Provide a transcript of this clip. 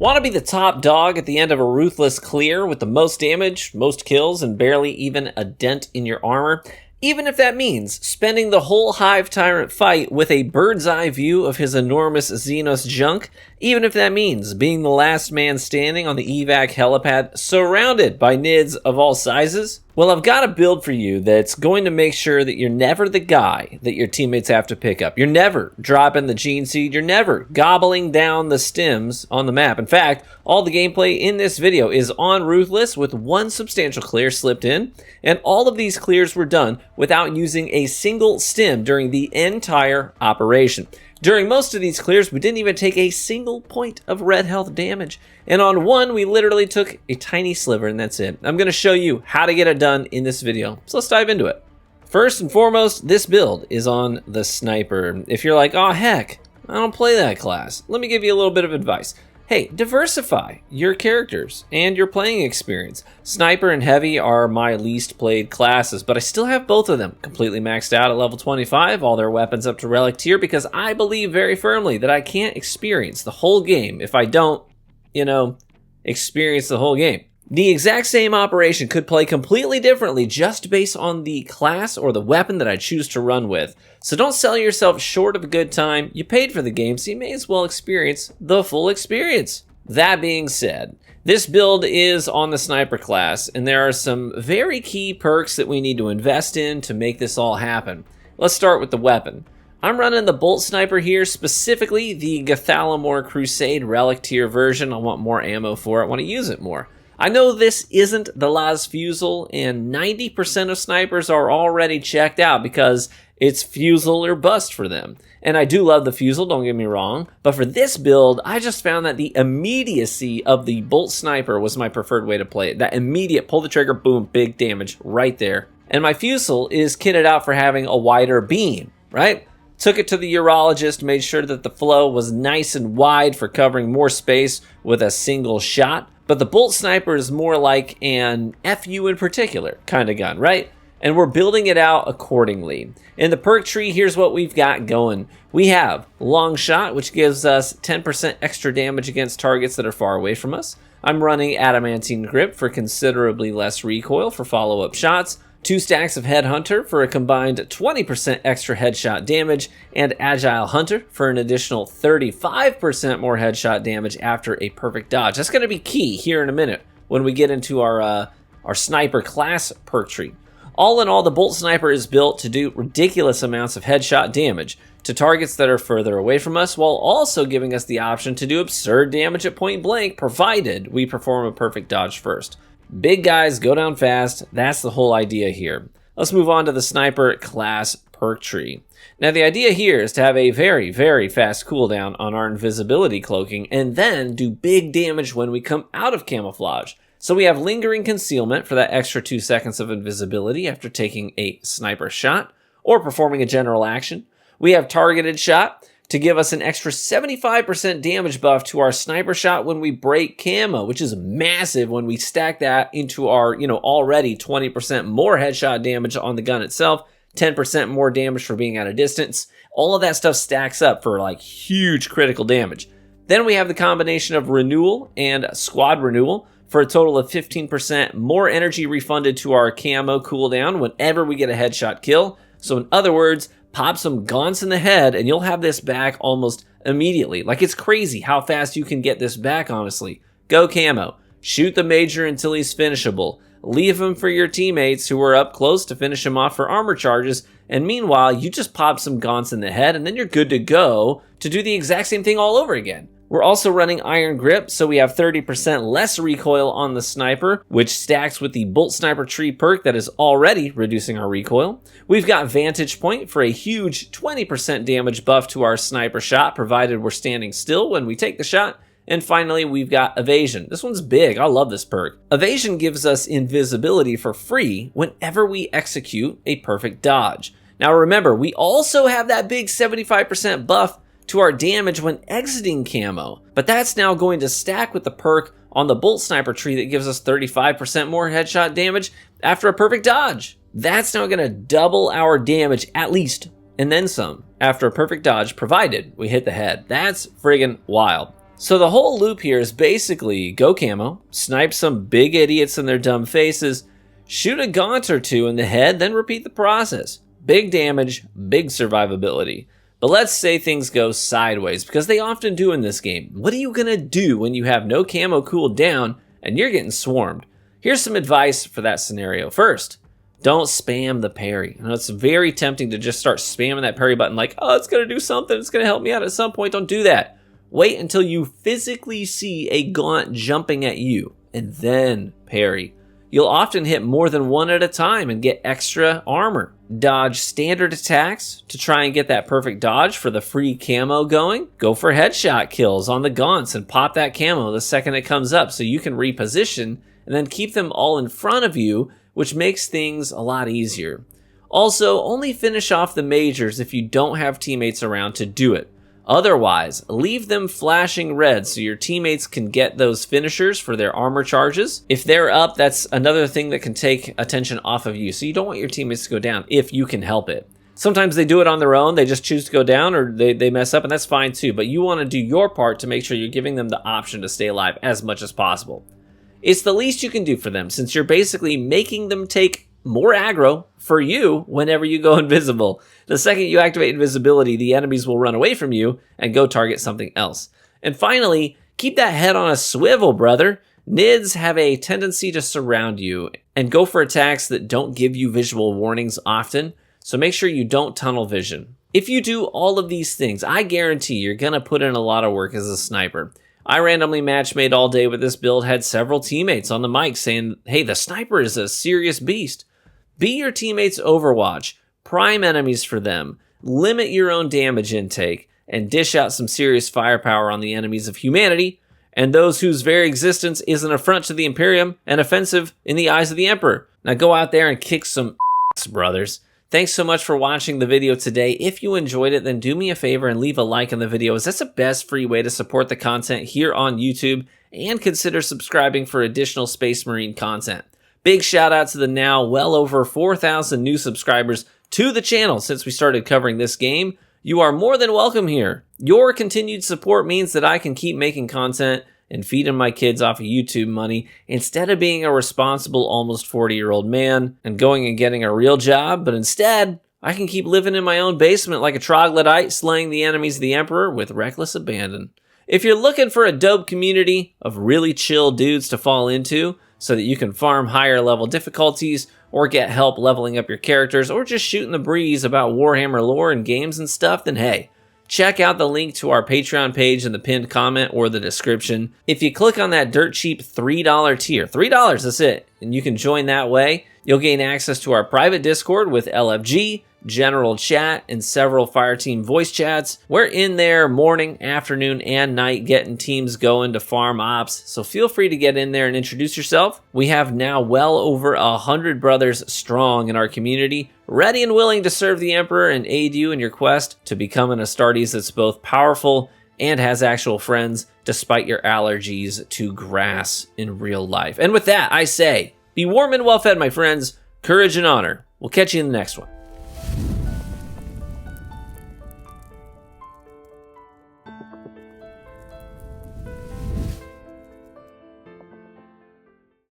Want to be the top dog at the end of a Ruthless clear with the most damage, most kills, and barely even a dent in your armor? Even if that means spending the whole Hive Tyrant fight with a bird's eye view of his enormous Xenos junk? Even if that means being the last man standing on the evac helipad surrounded by nids of all sizes? Well, I've got a build for you that's going to make sure that you're never the guy that your teammates have to pick up. You're never dropping the gene seed. You're never gobbling down the stems on the map. In fact, all the gameplay in this video is on Ruthless with one substantial clear slipped in, and all of these clears were done without using a single stem during the entire operation. During most of these clears, we didn't even take a single point of red health damage. And on one, we literally took a tiny sliver, and that's it. I'm going to show you how to get it done in this video. So let's dive into it. First and foremost, this build is on the sniper. If you're like, oh heck, I don't play that class, let me give you a little bit of advice. Hey, diversify your characters and your playing experience. Sniper and Heavy are my least played classes, but I still have both of them completely maxed out at level 25, all their weapons up to Relic tier, because I believe very firmly that I can't experience the whole game if I don't, experience the whole game. The exact same operation could play completely differently just based on the class or the weapon that I choose to run with. So don't sell yourself short of a good time. You paid for the game, so you may as well experience the full experience. That being said, this build is on the sniper class, and there are some very key perks that we need to invest in to make this all happen. Let's start with the weapon. I'm running the Bolt Sniper here, specifically the Gathalamor Crusade Relic tier version. I want more ammo for it, I want to use it more. I know this isn't the Las Fusel, and 90% of snipers are already checked out because it's Fusel or bust for them. And I do love the Fusel, don't get me wrong, but for this build, I just found that the immediacy of the Bolt Sniper was my preferred way to play it. That immediate pull the trigger, boom, big damage right there. And my Fusel is kitted out for having a wider beam, right? Took it to the urologist, made sure that the flow was nice and wide for covering more space with a single shot. But the Bolt Sniper is more like an FU in particular kind of gun, right? And we're building it out accordingly. In the perk tree, here's what we've got going. We have Long Shot, which gives us 10% extra damage against targets that are far away from us. I'm running Adamantine Grip for considerably less recoil for follow-up shots. 2 stacks of Headhunter for a combined 20% extra headshot damage, and Agile Hunter for an additional 35% more headshot damage after a perfect dodge. That's going to be key here in a minute when we get into our sniper class perk tree. All in all, the Bolt Sniper is built to do ridiculous amounts of headshot damage to targets that are further away from us, while also giving us the option to do absurd damage at point blank, provided we perform a perfect dodge first. Big guys go down fast. That's the whole idea here. Let's move on to the sniper class perk tree. Now the idea here is to have a very, very fast cooldown on our invisibility cloaking and then do big damage when we come out of camouflage. So we have lingering concealment for that extra 2 seconds of invisibility after taking a sniper shot or performing a general action. We have targeted shot to give us an extra 75% damage buff to our sniper shot when we break camo, which is massive when we stack that into our, already 20% more headshot damage on the gun itself, 10% more damage for being at a distance. All of that stuff stacks up for like huge critical damage. Then we have the combination of renewal and squad renewal for a total of 15% more energy refunded to our camo cooldown whenever we get a headshot kill. So in other words, pop some gaunts in the head and you'll have this back almost immediately. Like, it's crazy how fast you can get this back, honestly. Go camo. Shoot the major until he's finishable. Leave him for your teammates who are up close to finish him off for armor charges. And meanwhile, you just pop some gaunts in the head and then you're good to go to do the exact same thing all over again. We're also running Iron Grip, so we have 30% less recoil on the sniper, which stacks with the Bolt Sniper tree perk that is already reducing our recoil. We've got Vantage Point for a huge 20% damage buff to our sniper shot, provided we're standing still when we take the shot. And finally, we've got Evasion. This one's big. I love this perk. Evasion gives us invisibility for free whenever we execute a perfect dodge. Now remember, we also have that big 75% buff to our damage when exiting camo, but that's now going to stack with the perk on the Bolt Sniper tree that gives us 35% more headshot damage after a perfect dodge. That's now going to double our damage at least, and then some, after a perfect dodge, provided we hit the head. That's friggin' wild. So the whole loop here is basically go camo, snipe some big idiots in their dumb faces, shoot a gaunt or two in the head, then repeat the process. Big damage, big survivability. But let's say things go sideways, because they often do in this game. What are you gonna do when you have no camo cooled down and you're getting swarmed? Here's some advice for that scenario. First, don't spam the parry. I know it's very tempting to just start spamming that parry button like, oh, it's gonna do something, it's gonna help me out at some point. Don't do that. Wait until you physically see a gaunt jumping at you, and then parry. You'll often hit more than one at a time and get extra armor. Dodge standard attacks to try and get that perfect dodge for the free camo going. Go for headshot kills on the gaunts and pop that camo the second it comes up so you can reposition and then keep them all in front of you, which makes things a lot easier. Also, only finish off the majors if you don't have teammates around to do it. Otherwise, leave them flashing red so your teammates can get those finishers for their armor charges. If they're up, that's another thing that can take attention off of you. So you don't want your teammates to go down if you can help it. Sometimes they do it on their own. They just choose to go down or they mess up, and that's fine too. But you want to do your part to make sure you're giving them the option to stay alive as much as possible. It's the least you can do for them since you're basically making them take more aggro for you whenever you go invisible. The second you activate invisibility, the enemies will run away from you and go target something else. And finally, keep that head on a swivel, brother. Nids have a tendency to surround you and go for attacks that don't give you visual warnings often, so make sure you don't tunnel vision. If you do all of these things, I guarantee you're gonna put in a lot of work as a sniper. I randomly matchmade all day with this build, had several teammates on the mic saying, hey, the sniper is a serious beast. Be your teammates' Overwatch, prime enemies for them, limit your own damage intake, and dish out some serious firepower on the enemies of humanity, and those whose very existence is an affront to the Imperium and offensive in the eyes of the Emperor. Now go out there and kick some ass, brothers. Thanks so much for watching the video today. If you enjoyed it, then do me a favor and leave a like on the video, as that's the best free way to support the content here on YouTube, and consider subscribing for additional Space Marine content. Big shout out to the now well over 4,000 new subscribers to the channel since we started covering this game. You are more than welcome here. Your continued support means that I can keep making content and feeding my kids off of YouTube money instead of being a responsible almost 40-year-old man and going and getting a real job, but instead I can keep living in my own basement like a troglodyte, slaying the enemies of the Emperor with reckless abandon. If you're looking for a dope community of really chill dudes to fall into so that you can farm higher level difficulties or get help leveling up your characters or just shooting the breeze about Warhammer lore and games and stuff, then hey, check out the link to our Patreon page in the pinned comment or the description. If you click on that dirt cheap $3 tier, $3, that's it, and you can join that way, you'll gain access to our private Discord with LFG, general chat, and several Fireteam voice chats. We're in there morning, afternoon, and night getting teams going to farm ops, so feel free to get in there and introduce yourself. We have now well over 100 brothers strong in our community, ready and willing to serve the Emperor and aid you in your quest to become an Astartes that's both powerful and has actual friends, despite your allergies to grass in real life. And with that, I say, be warm and well fed, my friends. Courage and honor. We'll catch you in the next one.